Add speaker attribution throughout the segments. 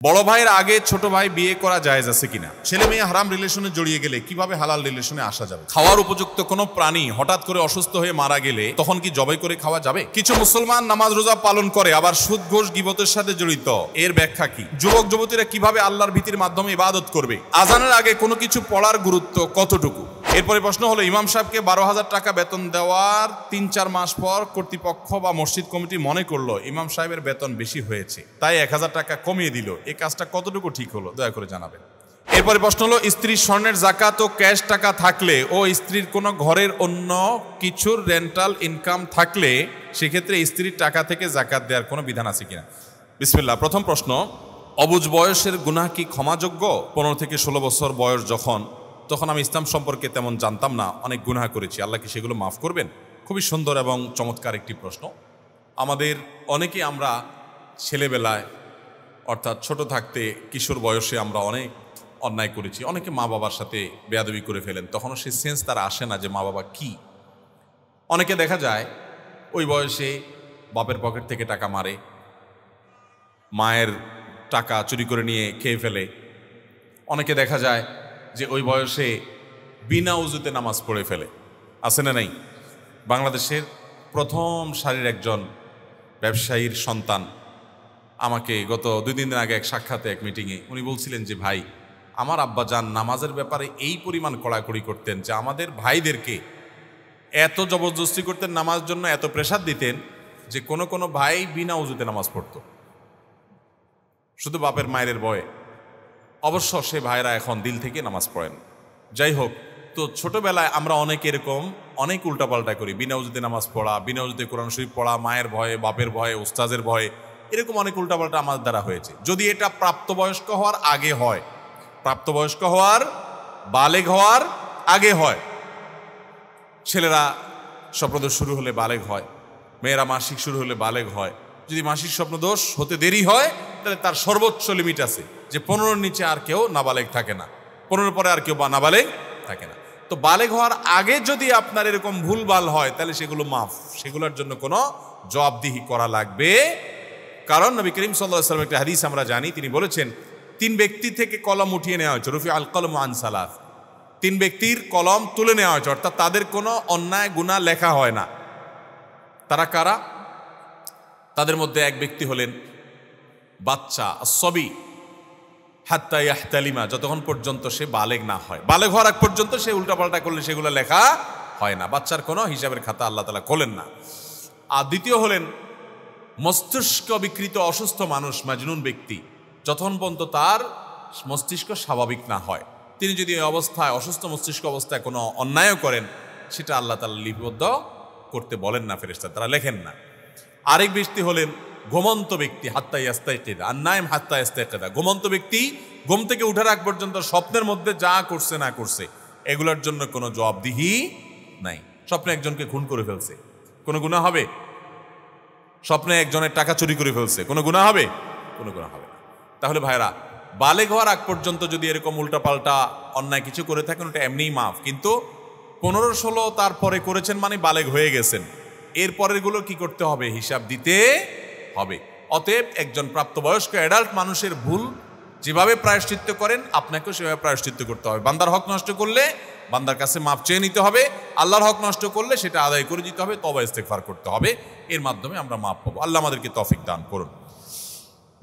Speaker 1: বড় ভাইয়ের আগে ছোট ভাই বিয়ে করা জায়েজ আছে কিনা? ছেলে মেয়ে হারাম রিলেশনে জড়িয়ে গেলে কিভাবে হালাল রিলেশনে আসা যাবে? খাওয়ার উপযুক্ত কোনো প্রাণী হঠাৎ করে অসুস্থ হয়ে মারা গেলে তখন কি জবাই করে খাওয়া যাবে? কিছু মুসলমান নামাজ রোজা পালন করে আবার সুদ ঘোষ গীবতের সাথে জড়িত, এর ব্যাখ্যা কি? যুবক যুবতীরা কিভাবে আল্লাহর ভীতির মাধ্যমে ইবাদত করবে? আজানের আগে কোনো কিছু পড়ার গুরুত্ব কতটুকু? এরপরে প্রশ্ন হলো, ইমাম সাহেবকে 12,000 টাকা বেতন দেওয়ার 3-4 মাস পর কর্তৃপক্ষ বা মসজিদ কমিটি মনে করলো ইমাম সাহেবের বেতন বেশি হয়েছে, তাই 1,000 টাকা কমিয়ে দিল। এই কাজটা কতটুকু ঠিক হলো? দয়া করে জানাবেন। এরপরে প্রশ্ন হলো, স্ত্রীর স্বর্ণের জাকাত ও ক্যাশ টাকা থাকলে ও স্ত্রীর কোনো ঘরের অন্য কিছুর রেন্টাল ইনকাম থাকলে সেক্ষেত্রে স্ত্রীর টাকা থেকে জাকাত দেওয়ার কোনো বিধান আছে কিনা? বিসমিল্লাহ। প্রথম প্রশ্ন, অবুঝ বয়সের গুনাহ কি ক্ষমাযোগ্য? 15 থেকে 16 বছর বয়স তখন আমি ইসলাম সম্পর্কে তেমন জানতাম না, অনেক গুনাহ করেছি, আল্লাহ কি সেগুলো মাফ করবেন? খুবই সুন্দর এবং চমৎকার একটি প্রশ্ন। আমাদের অনেকে আমরা ছেলেবেলায় অর্থাৎ ছোট থাকতে কিশোর বয়সে আমরা অনেক অন্যায় করেছি, অনেকে মা বাবার সাথে বেয়াদবি করে ফেলেন, তখনও সেই সেন্স তার আসে না যে মা বাবা কি। অনেকে দেখা যায় ওই বয়সে বাপের পকেট থেকে টাকা মারে, মায়ের টাকা চুরি করে নিয়ে খেয়ে ফেলে। অনেকে দেখা যায় যে ওই বয়সে বিনা উজুতে নামাজ পড়ে ফেলে। আছে না নাই? বাংলাদেশের প্রথম সারির একজন ব্যবসায়ীর সন্তান আমাকে গত 2-3 দিন আগে এক সাক্ষাতে, এক মিটিংয়ে উনি বলছিলেন যে ভাই, আমার আব্বা জান নামাজের ব্যাপারে এই পরিমাণ কড়াকড়ি করতেন যে আমাদের ভাইদেরকে এত জবরদস্তি করতেন নামাজ জন্য, এত প্রেসার দিতেন যে কোনো ভাই বিনা উজুতে নামাজ পড়তো শুধু বাপের মায়ের ভয়ে। অবশ্য সে ভাইরা এখন দিল থেকে নামাজ পড়েন। যাই হোক, তো ছোটবেলায় আমরা অনেক এরকম অনেক উল্টাপাল্টা করি, বিনা উজুতে নামাজ পড়া, বিনা উজুতে কোরআন শরীফ পড়া, মায়ের ভয়ে, বাপের ভয়ে, উস্তাজের ভয়ে, এরকম অনেক উল্টাপাল্টা আমার দ্বারা হয়েছে। যদি এটা প্রাপ্তবয়স্ক হওয়ার আগে হয়, প্রাপ্তবয়স্ক হওয়ার, বালেগ হওয়ার আগে হয়, ছেলেরা স্বপ্নদোষ শুরু হলে বালেগ হয়, মেয়েরা মাসিক শুরু হলে বালেগ হয়। যদি মাসিক স্বপ্নদোষ হতে দেরি হয় তাহলে তার সর্বোচ্চ লিমিট আছে যে 15-র নিচে আর কেউ নাবালেগ থাকে না, 15-র পরে আর কেউ নাবালেগ থাকে না। তো বালেগ হওয়ার আগে যদি আপনার এরকম ভুলভাল হয় তাহলে সেগুলো মাফ, সেগুলোর জন্য কোনো জবাবদিহি করা লাগবে। কারণ নবী করিম সাল্লাল্লাহু আলাইহি ওয়াসাল্লাম একটা হাদিস আমরা জানি, তিনি বলেছেন 3 ব্যক্তি থেকে কলম উঠিয়ে নেওয়া হয়েছে, রফি আল কলম আন সালাস, 3 ব্যক্তির কলম তুলে নেওয়া হয়েছে, অর্থাৎ তাদের কোনো অন্যায় গুনাহ লেখা হয় না। তারা কারা? তাদের মধ্যে এক ব্যক্তি হলেন বাচ্চা, সবি হাত্তা ইয়াহতালিমা, যতক্ষণ পর্যন্ত সে বালেগ না হয়, বালেগ হওয়ার আগ পর্যন্ত সে উল্টাপাল্টা করলে সেগুলো লেখা হয় না, বাচ্চার কোনো হিসাবের খাতা আল্লাহ তাআলা খোলেন না। আর দ্বিতীয় হলেন মস্তিষ্ক বিকৃত অসুস্থ মানুষ, মাজনুন ব্যক্তি, যতক্ষণ পর্যন্ত তার মস্তিষ্ক স্বাভাবিক না হয়, তিনি যদি এই অবস্থায়, অসুস্থ মস্তিষ্ক অবস্থায় কোনো অন্যায় করেন, সেটা আল্লাহ তাআলা লিপিবদ্ধ করতে বলেন না ফেরেশতা, তারা লেখেন না। আরেক ব্যক্তি হলেন ঘুমন্ত ব্যক্তি, হাত্তা ইয়াস্তাইকিদা, আন-নাইম হাত্তা ইয়াস্তাইকিদা, ঘুমন্ত ব্যক্তি ঘুম থেকে উঠার আগ পর্যন্ত স্বপ্নের মধ্যে যা করছে না করছে এগুলোর জন্য কোনো জবাবদিহি নাই। স্বপ্নে একজনকে খুন করে ফেলছে, কোনো গুনাহ হবে? স্বপ্নে একজনের টাকা চুরি করে ফেলছে, কোনো গুনাহ হবে? কোনো গুনাহ হবে না। তাহলে ভাইরা, বালেগ হওয়ার আগ পর্যন্ত যদি এরকম উল্টাপাল্টা অন্যায় কিছু করে থাকেন ওটা এমনিই মাফ, কিন্তু 15-16 তারপরে করেছেন মানে বালেগ হয়ে গেছেন, এরপরের গুলো কি করতে হবে? হিসাব দিতে হবে। অতএব একজন প্রাপ্তবয়স্ক অ্যাডাল্ট মানুষের ভুল যেভাবে প্রায়শ্চিত্ত করেন আপনাকেও সেভাবে প্রায়শ্চিত্ত করতে হবে। বান্দার হক নষ্ট করলে বান্দার কাছে মাপ চেয়ে নিতে হবে, আল্লাহর হক নষ্ট করলে সেটা আদায় করে দিতে হবে, তওবা ইস্তেগফার করতে হবে, এর মাধ্যমে আমরা মাপ পাবো। আল্লাহ আমাদেরকে তৌফিক দান করুন।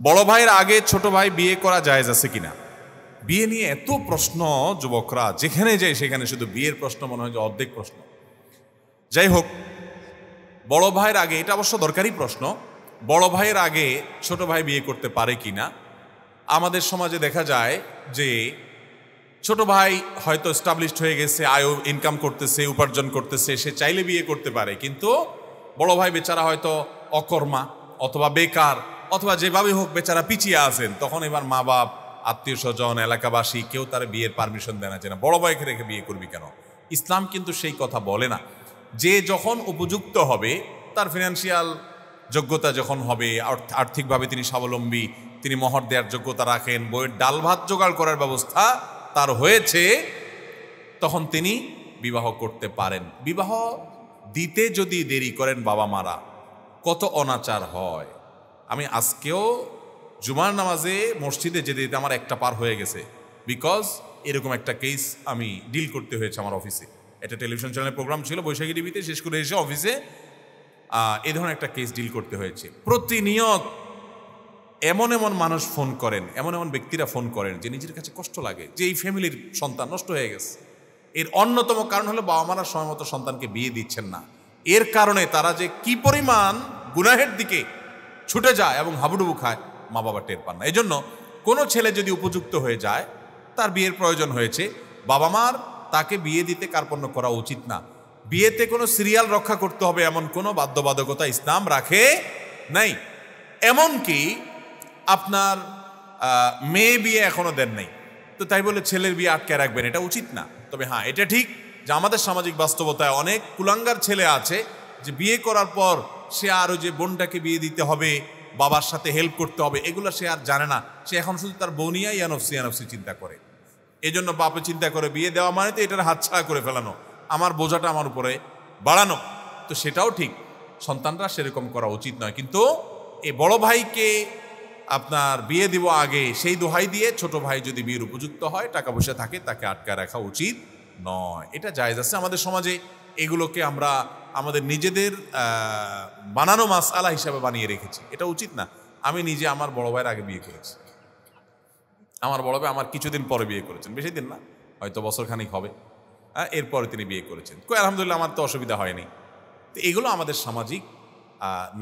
Speaker 1: বড় ভাইয়ের আগে ছোট ভাই বিয়ে করা জায়েজ আছে কিনা? বিয়ে নিয়ে এত প্রশ্ন, যুবকরা যেখানে যায় সেখানে শুধু বিয়ের প্রশ্ন, মনে হয় যে অর্ধেক প্রশ্ন। যাই হোক, বড় ভাইয়ের আগে, এটা অবশ্য দরকারি প্রশ্ন, বড় ভাইয়ের আগে ছোট ভাই বিয়ে করতে পারে কিনা? আমাদের সমাজে দেখা যায় যে ছোট ভাই হয়তো এস্টাবলিশড হয়ে গেছে, আয় ইনকাম করতেছে, উপার্জন করতেছে, সে চাইলে বিয়ে করতে পারে, কিন্তু বড় ভাই বেচারা হয়তো অকর্মা অথবা বেকার অথবা যেভাবে হোক বেচারা পিছিয়ে আছেন, তখন এবার মা বাপ, আত্মীয় স্বজন, এলাকাবাসী কেউ তার বিয়ের পারমিশন দেয় না, যে না বড় ভাইকে রেখে বিয়ে করবি কেন। ইসলাম কিন্তু সেই কথা বলে না। যে যখন উপযুক্ত হবে, তার ফিনান্সিয়াল যোগ্যতা যখন হবে, আর্থিকভাবে তিনি স্বাবলম্বী, তিনি মহর দেওয়ার যোগ্যতা রাখেন, বইয়ের ডাল ভাত জোগাড় করার ব্যবস্থা তার হয়েছে, তখন তিনি বিবাহ করতে পারেন। বিবাহ দিতে যদি দেরি করেন বাবা মারা, কত অনাচার হয়। আমি আজকেও জুমার নামাজে মসজিদে যেতে যেতে আমার একটা পার হয়ে গেছে, বিকজ এরকম একটা কেস আমি ডিল করতে হয়েছে আমার অফিসে। এটা টেলিভিশন চ্যানেলের প্রোগ্রাম ছিল বৈশাখী টিভিতে, শেষ করে এসে অফিসে এই ধরনের একটা কেস ডিল করতে হয়েছে। প্রতিনিয়ত এমন এমন মানুষ ফোন করেন, এমন এমন ব্যক্তিরা ফোন করেন যে নিজের কাছে কষ্ট লাগে যে এই ফ্যামিলির সন্তান নষ্ট হয়ে গেছে। এর অন্যতম কারণ হলো বাবা মারা সময় মতো সন্তানকে বিয়ে দিচ্ছেন না। এর কারণে তারা যে কি পরিমাণ গুনাহের দিকে ছুটে যায় এবং হাবুডুবু খায়, মা বাবা টের পান না। এই জন্য কোনো ছেলে যদি উপযুক্ত হয়ে যায়, তার বিয়ের প্রয়োজন হয়েছে, বাবা মার তাকে বিয়ে দিতে কার্পণ্য করা উচিত না। বিয়েতে কোনো সিরিয়াল রক্ষা করতে হবে এমন কোনো বাধ্যবাধকতা ইসলাম রাখে নাই। এমনকি আপনার মেয়ে বিয়ে এখনো দেন নাই, তো তাই বলে ছেলের বিয়ে আটকে রাখবেন, এটা উচিত না। তবে হ্যাঁ, এটা ঠিক যে আমাদের সামাজিক বাস্তবতায় অনেক কুলাঙ্গার ছেলে আছে যে বিয়ে করার পর সে আরও যে বোনটাকে বিয়ে দিতে হবে, বাবার সাথে হেল্প করতে হবে, এগুলো সে আর জানে না। সে এখন শুধু তার বোনিয়া ইয়ানফসি চিন্তা করে। এই জন্য বাপে চিন্তা করে বিয়ে দেওয়া মানে তো এটার হাতছাড়া করে ফেলানো, আমার বোঝাটা আমার উপরে বাড়ানো। তো সেটাও ঠিক, সন্তানরা সেরকম করা উচিত নয়। কিন্তু এই বড় ভাইকে আপনার বিয়ে দিব আগে সেই দোহাই দিয়ে ছোট ভাই যদি বিয়ের উপযুক্ত হয়, টাকা পয়সা থাকে, তাকে আটকা রাখা উচিত নয়। এটা জায়েজ আছে আমাদের সমাজে। এগুলোকে আমরা আমাদের নিজেদের বানানো মাসআলা হিসাবে বানিয়ে রেখেছি, এটা উচিত না। আমি নিজে আমার বড় ভাইয়ের আগে বিয়ে করেছি, আমার বড় ভাই আমার কিছুদিন পরে বিয়ে করেছেন, বেশি দিন না, হয়তো বছরখানিক হবে, এরপরে তিনি বিয়ে করেছেন। আলহামদুলিল্লাহ, আমার তো অসুবিধা হয়নি। তো এগুলো আমাদের সামাজিক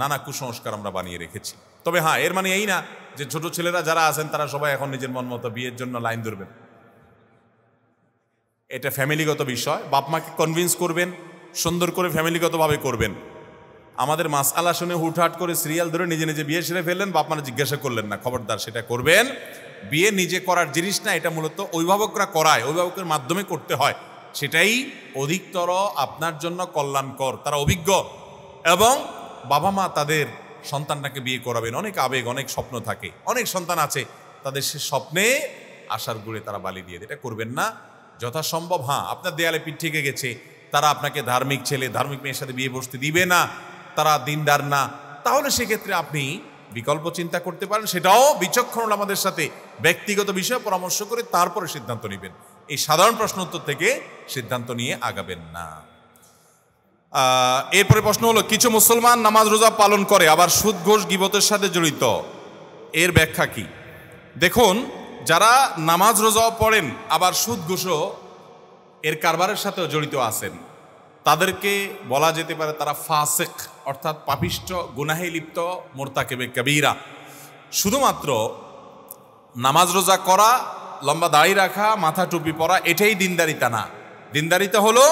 Speaker 1: নানা কুসংস্কার আমরা বানিয়ে রেখেছি। তবে হ্যাঁ, এর মানে এই না যে ছোট ছেলেরা যারা আছেন তারা সবাই এখন নিজের মন মতো বিয়ের জন্য লাইন ধরবেন। এটা ফ্যামিলিগত বিষয়, বাপ মাকে কনভিন্স করবেন, সুন্দর করে ফ্যামিলিগতভাবে করবেন। আমাদের মাসআলা শুনে হুটহাট করে সিরিয়াল ধরে নিজে নিজে বিয়ে সেরে ফেললেন, বাপ মারা জিজ্ঞাসা করলেন না, খবরদার সেটা করবেন। বিয়ে নিজে করার জিনিস না, এটা মূলত অভিভাবকরা করায়, অভিভাবকের মাধ্যমে করতে হয়। সেটাই অধিকতর আপনার জন্য কল্যাণকর। তারা অভিজ্ঞ এবং বাবা মা তাদের সন্তানটাকে বিয়ে করাবেন। অনেক আবেগ, অনেক স্বপ্ন থাকে, অনেক সন্তান আছে, তাদের সে স্বপ্নে আশার গুড়ে তারা বালি দিয়ে, এটা করবেন না যথাসম্ভব। হ্যাঁ, আপনার দেয়ালে পিঠ থেকে গেছে, তারা আপনাকে ধার্মিক ছেলে ধার্মিক মেয়ের সাথে বিয়ে বসতে দিবে না, তারা দিনদার না, তাহলে সেক্ষেত্রে আপনি বিকল্প চিন্তা করতে পারেন। সেটাও বিচক্ষণ আমাদের সাথে ব্যক্তিগত বিষয়ে পরামর্শ করে তারপরে সিদ্ধান্ত নেবেন। এই সাধারণ প্রশ্ন উত্তর থেকে সিদ্ধান্ত নিয়ে আগাবেন না। এরপরে প্রশ্ন হলো, কিছু মুসলমান নামাজ রোজা পালন করে আবার সুদ ঘোষ গীবতের সাথে জড়িত, এর ব্যাখ্যা কি? দেখুন, যারা নামাজ রোজাও পড়েন আবার সুদ ঘোষও এর কারবারের সাথেও জড়িত আছেন, তাদেরকে বলা যেতে পারে তারা ফাসিক, অর্থাৎ পাপিষ্ঠ, গুনাহে লিপ্ত, মুরতাকিবে কাবীরা। শুধুমাত্র নামাজ রোজা করা, লম্বা দাড়ি রাখা, মাথা টুপি পরা, এটাই দিনদারিতা না। দিনদারিতা হলো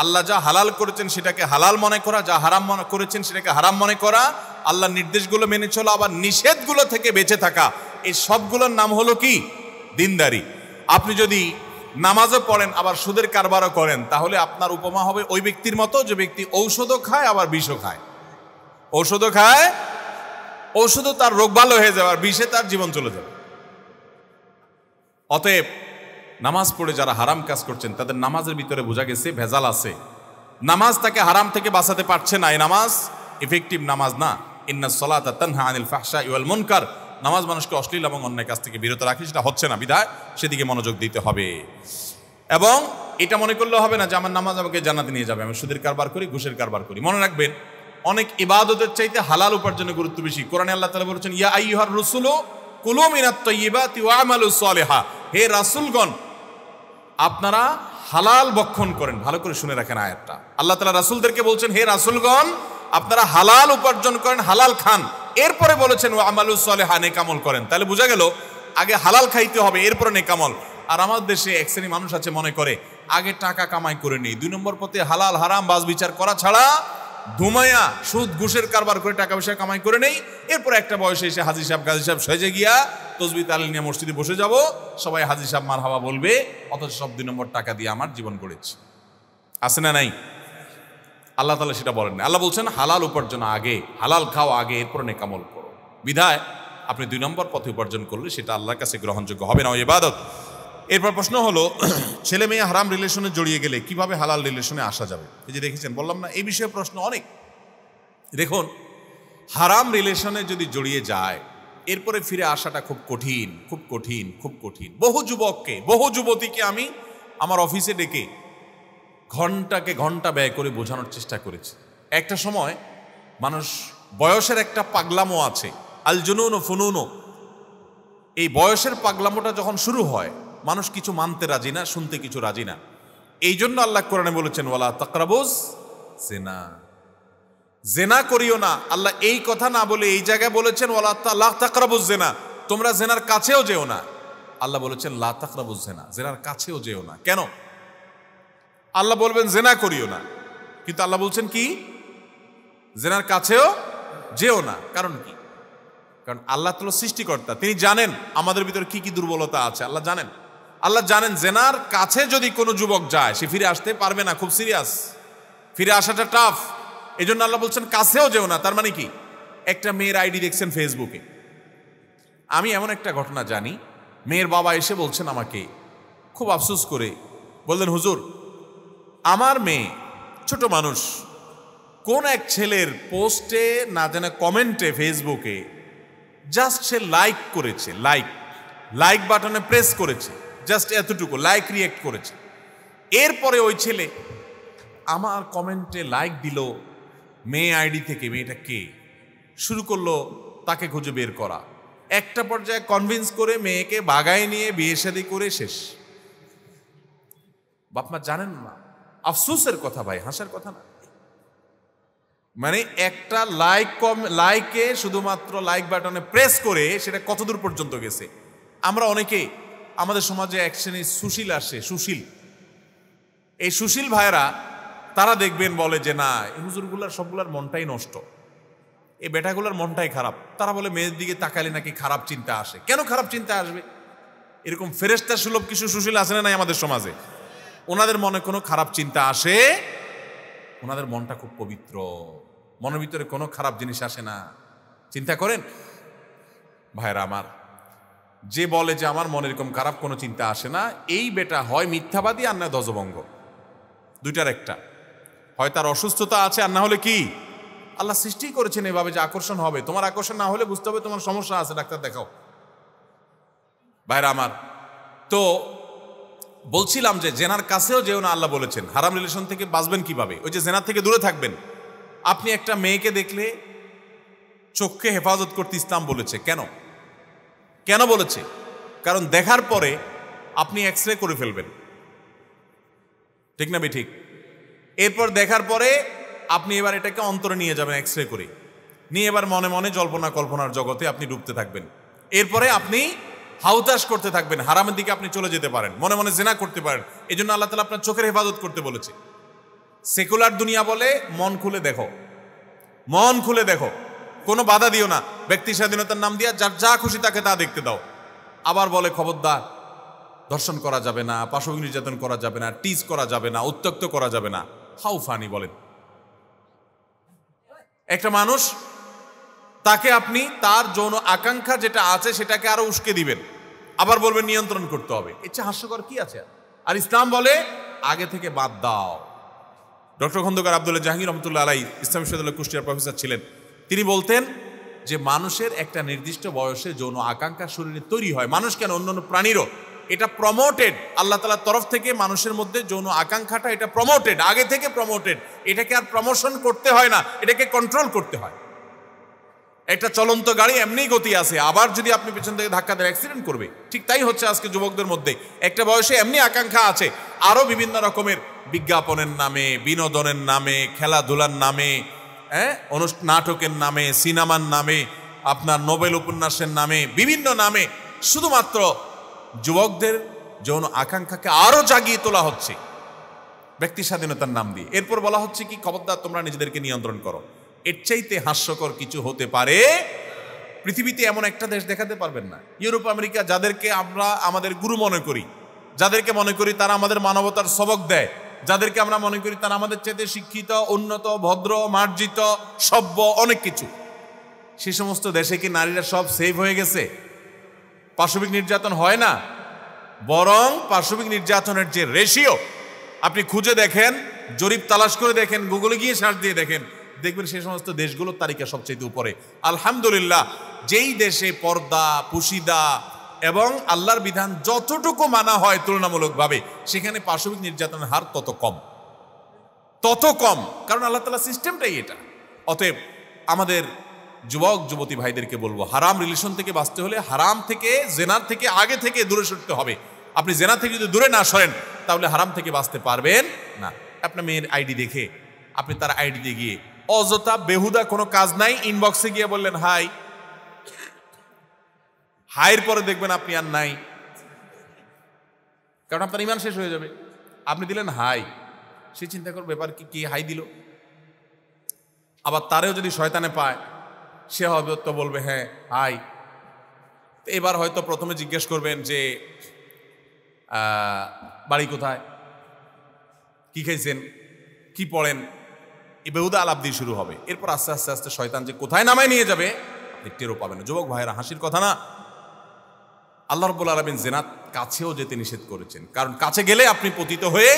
Speaker 1: আল্লাহ যা হালাল করেছেন সেটাকে হালাল মনে করা, যা হারাম মনে করেছেন সেটাকে হারাম মনে করা, আল্লাহর নির্দেশগুলো মেনে চলা, আবার নিষেধগুলো থেকে বেঁচে থাকা। এই সবগুলোর নাম হলো কি? দিনদারি। আপনি যদি নামাজও পড়েন আবার সুদের কারবারও করেন, তাহলে আপনার উপমা হবে ওই ব্যক্তির মতো যে ব্যক্তি ঔষধও খায় আবার বিষও খায়। ঔষধও খায়, ঔষধও তার রোগ ভালো হয়ে যাবে, আর বিষে তার জীবন চলে যাবে। অতএব নামাজ পড়ে যারা হারাম কাজ করছেন, তাদের নামাজের ভিতরে বোঝা গেছে ভেজাল আছে। নামাজ তাকে হারাম থেকে বাঁচাতে পারছে না, এই নামাজ ইফেক্টিভ নামাজ না। ইন্নাস সালাতা তানহা আনিল ফাহশাই ওয়াল মুনকার, নামাজ মানুষকে অশ্লীল এবং অন্যায় কাজ থেকে বিরত রাখে, সেটা হচ্ছে না, বিধায় সেদিকে মনোযোগ দিতে হবে। এবং এটা মনে করলে হবে না যে আমার নামাজ আমাকে জান্নাতে নিয়ে যাবে, আমি সুদের কারবার করি, ঘুষের কারবার করি। মনে রাখবেন, অনেক ইবাদতের চাইতে হালাল উপার্জনের গুরুত্ব বেশি। কোরআনে আল্লাহ তাআলা বলেছেন, ইয়া আইয়ুহার রাসূলু কুলু মিনাত তাইয়্যিবাতি ওয়া'মালুস সালিহা, হে রাসূলগণ আপনারা হালাল ভক্ষণ করেন। ভালো করে শুনে রাখেন আয়াতটা, আল্লাহ তাআলা রাসূলদেরকে বলছেন, হে রাসূলগণ আপনারা হালাল উপার্জন করেন, হালাল খান। এরপরে বলেছেন ওয়া'মালুস সালিহা, নেক আমল করেন। তাহলে বোঝা গেল আগে হালাল খাইতে হবে, এরপরে নেক আমল। আর আমাদের দেশে এক শ্রেণী মানুষ আছে মনে করে আগে টাকা কামাই করে নেই, 2 নম্বর পথে হালাল হারাম বাজ বিচার করা ছাড়া ধুমায়া সুদ ঘুষের কারবার করে টাকা পয়সা কামাই করে নেই। এরপর একটা বয়সে এসে হাজি সাহেব গাজী সাহেব সেজে গিয়া তসবিহ তাহলিল নিয়ে মসজিদে বসে যাব, সবাই হাজি সাহেব মারহাবা বলবে, অথচ সব 2 নম্বর টাকা দিয়ে আমার জীবন গড়েছে। আছে না নাই? আল্লাহ তাআলা সেটা বলেন না। আল্লাহ বলছেন হালাল উপার্জন আগে, হালাল খাও আগে, এরপর নেক আমল করো। বিধায় আপনি 2 নম্বর পথে উপার্জন করলে সেটা আল্লাহর কাছে গ্রহণযোগ্য হবে না, ওই ইবাদত। এরপর প্রশ্ন হলো, ছেলে মেয়ে হারাম রিলেশনে জড়িয়ে গেলে কিভাবে হালাল রিলেশনে আসা যাবে? এই যে দেখেছেন, বললাম না এই বিষয়ে প্রশ্ন অনেক। দেখুন, হারাম রিলেশনে যদি জড়িয়ে যায় এরপরে ফিরে আসাটা খুব কঠিন, খুব কঠিন, খুব কঠিন। বহু যুবককে, বহু যুবতীকে আমি আমার অফিসে ডেকে ঘন্টাকে ঘন্টা ব্যয় করে বোঝানোর চেষ্টা করেছি। একটা সময় মানুষ, বয়সের একটা পাগলামো আছে, আল জুনুন ও ফুনুন, এই বয়সের পাগলামোটা যখন শুরু হয় মানুষ কিছু মানতে রাজি না, শুনতে কিছু রাজি না। এই জন্য আল্লাহ কোরআনে বলেছেন ওয়ালা তাকরাবুজ জিনা, জেনা করিও না। আল্লাহ এই কথা না বলে এই জায়গায় বলেছেন ওয়ালা লা তাকরাবুজ জিনা, তোমরা জেনার কাছেও যেও না। আল্লাহ বলেছেন লা তাকরাবুজ জিনা, জেনার কাছেও যেও না। কেন? আল্লাহ বলবেন জেনা করিও না, কিন্তু আল্লাহ বলছেন কি জেনার কাছেও যেও না। কারণ কি? কারণ আল্লাহ তো সৃষ্টিকর্তা, তিনি জানেন আমাদের ভিতরে কি কি দুর্বলতা আছে। আল্লাহ জানেন, আল্লাহ জানেন জেনার কাছে যদি কোনো যুবক যায় সে ফিরে আসতে পারবে না, খুব সিরিয়াস, ফিরে আসাটা টাফ। এই জন্য আল্লাহ বলছেন কাছেও যেও না। তার মানে কি? একটা মেয়ের আইডি দেখছেন ফেসবুকে, আমি এমন একটা ঘটনা জানি, মেয়ের বাবা এসে বলছেন আমাকে খুব আফসোস করে, বললেন হুজুর আমার মেয়ে ছোট মানুষ, কোন এক ছেলের পোস্টে না জানে কমেন্টে ফেসবুকে জাস্ট সে লাইক করেছে, লাইক বাটনে প্রেস করেছে, জাস্ট এতটুকু লাইক রিয়েক্ট করেছে। এরপরে ওই ছেলে আমার কমেন্টে লাইক দিল মেয়ে আইডি থেকে। মেয়েটা কে? শুরু করলো তাকে খুঁজে বের করা। একটা পর্যায়ে কনভিন্স করে মেয়েকে বাগায় নিয়ে বিয়ে শাদী করে শেষ। বাপমা জানেন না, আফসোসের কথা ভাই, হাসার কথা না। মানে একটা লাইকে শুধুমাত্র লাইক বাটনে প্রেস করে সেটা কতদূর পর্যন্ত গেছে। আমরা অনেকে আমাদের সমাজে এক শ্রেণীর সুশীল আসে, সুশীল, এই সুশীল ভাইরা তারা দেখবেন বলে যে না এই হুজুরগুলার সবগুলার মনটাই নষ্ট, এই বেটাগুলার মনটাই খারাপ। তারা বলে মেয়ের দিকে তাকালে নাকি খারাপ চিন্তা আসে। কেন খারাপ চিন্তা আসবে? এরকম ফেরেশতা সুলভ কিছু সুশীল আছে না নাই আমাদের সমাজে? ওনাদের মনে কোনো খারাপ চিন্তা আসে? ওনাদের মনটা খুব পবিত্র, মনের ভিতরে কোনো খারাপ জিনিস আসে না। চিন্তা করেন ভাইরা আমার, যে বলে যে আমার মনে এরকম খারাপ কোনো চিন্তা আসে না, এই বেটা হয় মিথ্যাবাদী আর না ধ্বজভঙ্গ, দুইটার একটা। হয় তার অসুস্থতা আছে আর না হলে কি আল্লাহ সৃষ্টি করেছেন এভাবে যে আকর্ষণ হবে। তোমার আকর্ষণ না হলে বুঝতে হবে তোমার সমস্যা আছে, ডাক্তার দেখাও। ভাইরা আমার, তো বলছিলাম যে জেনার কাছেও যেও না আল্লাহ বলেছেন। হারাম রিলেশন থেকে বাঁচবেন কিভাবে? ওই যে জেনার থেকে দূরে থাকবেন। আপনি একটা মেয়েকে দেখলে চোখকে হেফাজত করতে ইসলাম বলেছে। কেন বলেছে? কারণ দেখার পরে আপনি এক্সরে করে ফেলবেন, ঠিক না ঠিক? এরপর দেখার পরে আপনি এবার এটাকে অন্তরে নিয়ে যাবেন এক্সরে করে, নিয়ে এবার মনে মনে জল্পনা কল্পনার জগতে আপনি ডুবতে থাকবেন। এরপরে আপনি হাউতাশ করতে থাকবেন, হারামের দিকে আপনি চলে যেতে পারেন, মনে মনে জিনা করতে পারেন। এই জন্য আল্লাহ তাআলা আপনার চোখের হেফাজত করতে বলেছে। সেকুলার দুনিয়া বলে মন খুলে দেখো, মন খুলে দেখো, কোনো বাধা দিও না। ব্যক্তি স্বাধীনতার নাম দিয়া যার যা খুশি তাকে তা দেখতে দাও। আবার বলে খবরদার ধর্ষণ করা যাবে না, পাশবিক নির্যাতন করা যাবে না, টিজ করা যাবে না, উত্ত্যক্ত করা যাবে না। হাউ ফানি বলেন। একটা মানুষ, তাকে আপনি তার যৌন আকাঙ্ক্ষা যেটা আছে সেটাকে আরো উস্কে দিবেন, আবার বলবেন নিয়ন্ত্রণ করতে হবে। ইচ্ছা হাস্যকর কি আছে? আর ইসলাম বলে আগে থেকে বাদ দাও। ডক্টর খন্দকার আব্দুল্লাহ জাহাঙ্গীর রহমতুল্লাহ আলাই ইসলাম বিশ্ববিদ্যালয়ের কুষ্টিয়ার প্রফেসর ছিলেন। তিনি বলতেন যে মানুষের একটা নির্দিষ্ট বয়সে যৌন আকাঙ্ক্ষা শরীরে তৈরি হয়। মানুষ কেন, অন্যান্য প্রাণীরও এটা প্রমোটেড আল্লাহ তাআলার তরফ থেকে। মানুষের মধ্যে যৌন আকাঙ্ক্ষাটা এটা প্রমোটেড, আগে থেকে প্রমোটেড। এটাকে আর প্রমোশন করতে হয় না, এটাকে কন্ট্রোল করতে হয়। একটা চলন্ত গাড়ি এমনি গতি আছে, আবার যদি আপনি পেছন থেকে ধাক্কা দেন অ্যাক্সিডেন্ট করবে। ঠিক তাই হচ্ছে আজকে যুবকদের মধ্যে। একটা বয়সে এমনি আকাঙ্ক্ষা আছে, আরো বিভিন্ন রকমের বিজ্ঞাপনের নামে, বিনোদনের নামে, খেলাধুলার নামে, নাটকের নামে, সিনেমার নামে, আপনার নোবেল উপন্যাসের নামে, বিভিন্ন নামে শুধুমাত্র যুবকদের যৌন আকাঙ্ক্ষাকে আরো জাগিয়ে তোলা হচ্ছে ব্যক্তি স্বাধীনতার নাম দিয়ে। এরপর বলা হচ্ছে কি খবরদার তোমরা নিজেদেরকে নিয়ন্ত্রণ করো। এর চাইতে হাস্যকর কিছু হতে পারে? পৃথিবীতে এমন একটা দেশ দেখাতে পারবেন না, ইউরোপ আমেরিকা, যাদেরকে আমরা আমাদের গুরু মনে করি, যাদেরকে মনে করি তারা আমাদের মানবতার সবক দেয়, যাদেরকে আমরা মনে করি তারা আমাদের চাইতে শিক্ষিত, উন্নত, ভদ্র, মার্জিত, সভ্য, অনেক কিছু। সে সমস্ত দেশে কি নারীরা সব সেভ হয়ে গেছে? পাশবিক নির্যাতন হয় না, বরং পাশবিক নির্যাতনের যে রেশিও আপনি খুঁজে দেখেন, জরিপ তালাশ করে দেখেন, গুগলে গিয়ে সার্চ দিয়ে দেখেন, দেখবেন সেই সমস্ত দেশগুলোর তালিকা সবচেয়ে উপরে। আলহামদুলিল্লাহ যেই দেশে পর্দা, পুশিদা এবং আল্লাহর বিধান যতটুকু মানা হয় তুলনামূলকভাবে, সেখানে পাশবিক নির্যাতনের হার তত কম, কারণ আল্লাহ তাআলা সিস্টেমটাই এটা। অতএব আমাদের যুবক যুবতী ভাইদেরকে বলবো, হারাম রিলেশন থেকে বাঁচতে হলে হারাম থেকে, জেনার থেকে আগে থেকে দূরে সরতে হবে। আপনি জেনা থেকে যদি দূরে না সরেন তাহলে হারাম থেকে বাঁচতে পারবেন না। আপনার মেয়ের আইডি দেখে আপনি তার আইডিতে গিয়ে অযথা বেহুদা কোনো কাজ নাই, ইনবক্সে গিয়ে বললেন হাই, হাইয়ের পরে দেখবেন আপনি আর নাই, কারণ আপনার ইমান শেষ হয়ে যাবে। আপনি দিলেন হাই, সে চিন্তা করবে ব্যাপার কি হাই দিল। আবার তারেও যদি শয়তানে পায়, সে হয়তো বলবে হ্যাঁ হাই। এবার হয়তো প্রথমে জিজ্ঞেস করবেন যে বাড়ি কোথায়, কি খাইছেন, কি পড়েন, এই বেহুদা আলাপ দিয়ে শুরু হবে। এরপর আস্তে আস্তে আস্তে শয়তান যে কোথায় নামায় নিয়ে যাবে আপনি টেরও পাবেন না। যুবক ভাইয়েরা, হাসির কথা না, আল্লাহ রাব্বুল আলামিন জেনাত কাছেও যেতে নিষেধ করেছেন, কারণ কাছে গেলে আপনি পতিত হয়ে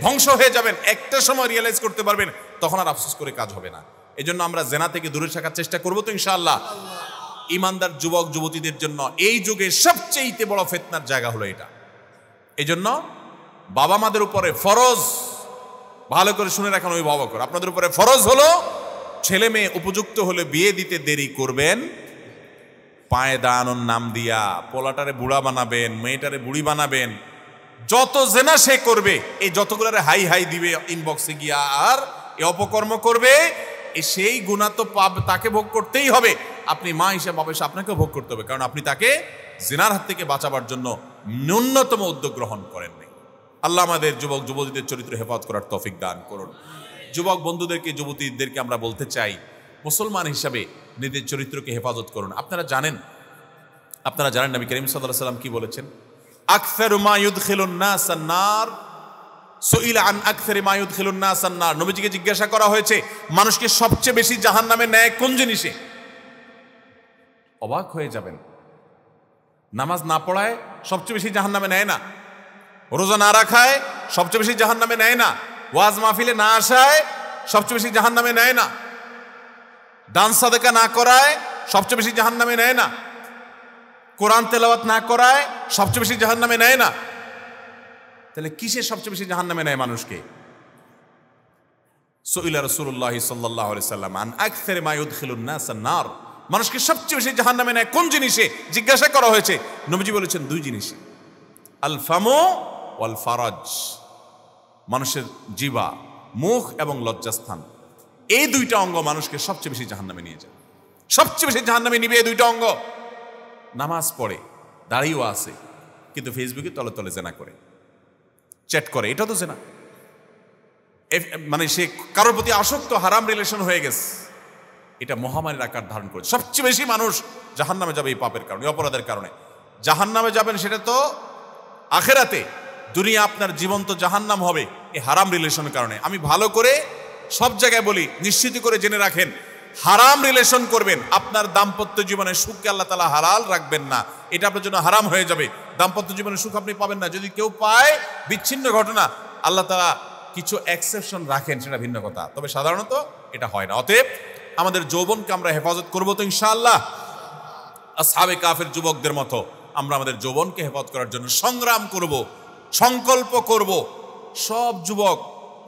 Speaker 1: ধ্বংস হয়ে যাবেন। একটা সময় রিয়েলাইজ করতে পারবেন, তখন আর আফসোস করে কাজ হবে না। এই জন্য আমরা জেনা থেকে দূরে থাকার চেষ্টা করবো তো ইনশাআল্লাহ। ইমানদার যুবক যুবতীদের জন্য এই যুগে সবচেয়ে বড় ফিতনার জায়গা হলো এটা। এই জন্য বাবা মাদের উপরে ফরজ, ভালো করে শুনে রাখেন অভিভাবক, আপনাদের উপরে ফরজ হলো ছেলে মেয়ে উপযুক্ত হলে বিয়ে দিতে দেরি করবেন। পায়ে দাঁড়ানোর নাম দিয়া পোলাটারে বুড়া বানাবেন, মেয়েটারে বুড়ি বানাবেন। যত জেনা সে করবে, এই যতগুলারে হাই হাই দিবে ইনবক্সে গিয়া আর এই অপকর্ম করবে, সেই গুনাহ তো তাকে ভোগ করতেই হবে। আপনি মা হিসেবে বাবা হিসেবে আপনাকেও ভোগ করতে হবে, কারণ আপনি তাকে জিনার হাত থেকে বাঁচাবার জন্য ন্যূনতম উদ্যোগ গ্রহণ করেননি। আল্লাহ আমাদের যুবক যুবতীদের চরিত্র হেফাজত করার তৌফিক দান করুন। যুবক বন্ধুদেরকে, যুবতীদেরকে আমরা বলতে চাই, মুসলমান হিসাবে নিজের চরিত্রকে হেফাজত করুন। আপনারা জানেন নবী করিম সাল্লাল্লাহু আলাইহি ওয়াসাল্লাম কি বলেছেন? আকসারু মা ইউদখিলুন নাস আন-নার, সুইলা আন আকসারি মা ইউদখিলুন নাস আন-নার। নবীজিকে জিজ্ঞাসা করা হয়েছে মানুষকে সবচেয়ে বেশি জাহান্নামে নেয় কোন জিনিসে? অবাক হয়ে যাবেন, নামাজ না পড়ায় সবচেয়ে বেশি জাহান্নামে নেয় না, রোজা না রাখায় সবচেয়ে বেশি জাহান্নামে নেয় না, ওয়াজ মাহফিলে না আসায় সবচেয়ে বেশি জাহান্নামে নেয় না, দান সাদাকা না করায় সবচেয়ে বেশি জাহান্নামে নেয় না, কোরআন তেলাওয়াত না করায় সবচেয়ে বেশি জাহান্নামে নেয় না। তাহলে কিসে সবচেয়ে বেশি জাহান্নামে নেয় মানুষকে? সুইলা রাসূলুল্লাহ সাল্লাল্লাহু আলাইহি সাল্লাম আন আকসারি মা ইউদখিলুন নাস আন-নার, মানুষকে সবচেয়ে বেশি জাহান্নামে নেয় কোন জিনিসে জিজ্ঞাসা করা হয়েছে। নবীজি বলেছেন দুই জিনিসে, আল ফামু ওয়াল ফারাজ, মানুষের জিহ্বা, মুখ এবং লজ্জাস্থান, এই দুইটা অঙ্গ মানুষকে সবচেয়ে বেশি জাহান্নামে নিয়ে যায়। সবচেয়ে বেশি জাহান্নামে নিবে এই দুইটা অঙ্গ। নামাজ পড়ে, দাঁড়িয়েও আছে, কিন্তু ফেসবুকে তলে তলে জেনা করে, চ্যাট করে, এটা তো জেনা। মানে সে কারোর প্রতি আসক্ত, হারাম রিলেশন হয়ে গেছে। এটা মহামারীর আকার ধারণ করে। সবচেয়ে বেশি মানুষ জাহান্নামে যাবে এই পাপের কারণে, অপরাধের কারণে। জাহান্নামে যাবেন সেটা তো আখেরাতে, দুনিয়া আপনার জীবন্ত জাহান্নাম হবে এই হারাম রিলেশনের কারণে। আমি ভালো করে সব জায়গায় বলি, নিশ্চিত করে জেনে রাখেন, হারাম রিলেশন করবেন, আপনার দাম্পত্য জীবনে সুখকে আল্লাহ তাআলা হালাল রাখবেন না, এটা আপনার জন্য হারাম হয়ে যাবে। দাম্পত্য জীবনে সুখ আপনি পাবেন না। যদি কেউ পায় বিচ্ছিন্ন ঘটনা, আল্লাহ তাআলা কিছু এক্সেপশন রাখেন, সেটা ভিন্ন কথা, তবে সাধারণত এটা হয় না। অতএব আমাদের যৌবনকে আমরা হেফাজত করবো তো ইনশাআল্লাহ। আসহাবে কাফের যুবকদের মতো আমরা আমাদের যৌবনকে হেফাজত করার জন্য সংগ্রাম করব, সংকল্প করব। সব যুবক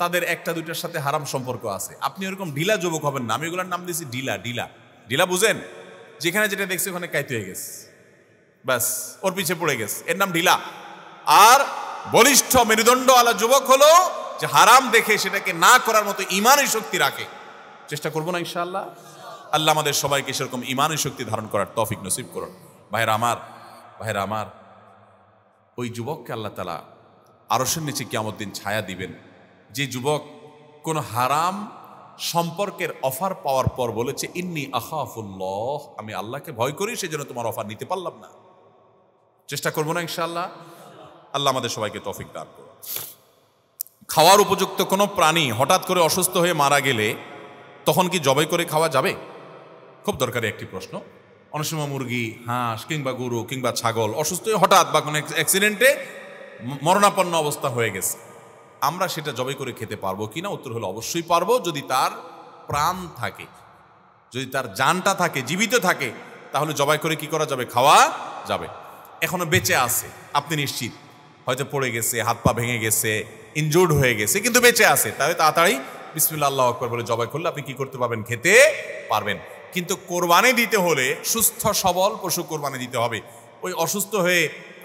Speaker 1: তাদের একটা দুইটার সাথে হারাম সম্পর্ক আছে। আপনি ওরকম ঢিলা যুবক হবেন না। আমি ওগুলোর নাম দিয়েছি ঢিলা। ঢিলা ঢিলা বুঝেন? যেখানে যেটা দেখছি ওখানে কাইতে হয়ে গেছে, ব্যাস ওর পিছে পড়ে গেছে, এর নাম ঢিলা। আর বলিষ্ঠ মেরুদণ্ড আলা যুবক হলো যে হারাম দেখে সেটাকে না করার মতো ইমানের শক্তি রাখে। চেষ্টা করবো না ইনশাআল্লাহ? আল্লাহ আমাদের সবাইকে সেরকম ইমানের শক্তি ধারণ করার তৌফিক নসিব করুন। ভাইরা আমার, ওই যুবককে আল্লাহ তাআলা আরশের নিচে কিয়ামত দিন ছায়া দিবেন, যে যুবক কোন হারাম সম্পর্কের অফার পাওয়ার পর বলেছে ইন্নী আখাফুল্লাহ, আমি আল্লাহকে ভয় করি, সেজন্য তোমার অফার নিতে পারলাম না। চেষ্টা করবো না ইনশাআল্লাহ? আল্লাহ আমাদের সবাইকে তৌফিক দান করুন। খাওয়ার উপযুক্ত কোনো প্রাণী হঠাৎ করে অসুস্থ হয়ে মারা গেলে তখন কি জবাই করে খাওয়া যাবে? খুব দরকারি একটি প্রশ্ন। অনেক সময় মুরগি, হাঁস কিংবা গরু কিংবা ছাগল অসুস্থ হয়ে হঠাৎ বা কোনো অ্যাক্সিডেন্টে মরণাপন্ন অবস্থা হয়ে গেছে, আমরা সেটা জবাই করে খেতে পারবো কিনা? উত্তর হলো অবশ্যই পারবো, যদি তার প্রাণ থাকে, যদি তার জানটা থাকে, জীবিত থাকে, তাহলে জবাই করে কি করা যাবে? খাওয়া যাবে। এখনো বেঁচে আছে, আপনি নিশ্চিত, হয়তো পড়ে গেছে, হাত পা ভেঙে গেছে, ইনজুর্ড হয়ে গেছে, কিন্তু বেঁচে আছে, তাহলে তাড়াতাড়ি বিসমিল্লাহ আল্লাহু আকবার বলে জবাই করলে আপনি কি করতে পারবেন? খেতে পারবেন। কিন্তু কোরবানি দিতে হলে সুস্থ সবল পশু কোরবানি দিতে হবে। ওই অসুস্থ হয়ে